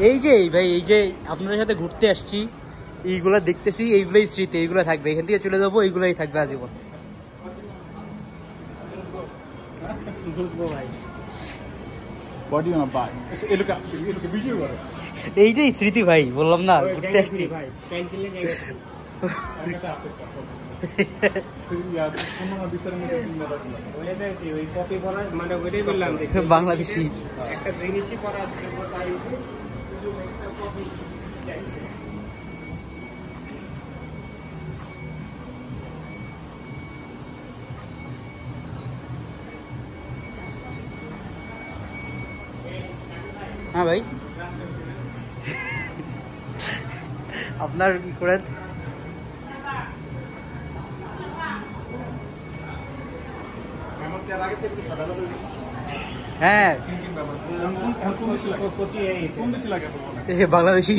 এই যে ভাই, এই যে আপনাদের সাথে ঘুরতে আসছি, এইগুলা দেখতেছি, এইগুলোই স্মৃতি, এইগুলো থাকবে। এখান থেকে চলে যাবো, এইগুলাই থাকবে আজীবন। এইটাই স্মৃতি ভাই, বললাম না ঘুরতে আসছি। বাংলাদেশি হ্যাঁ ভাই, আপনার কি করেন? হ্যাঁ বাংলাদেশি।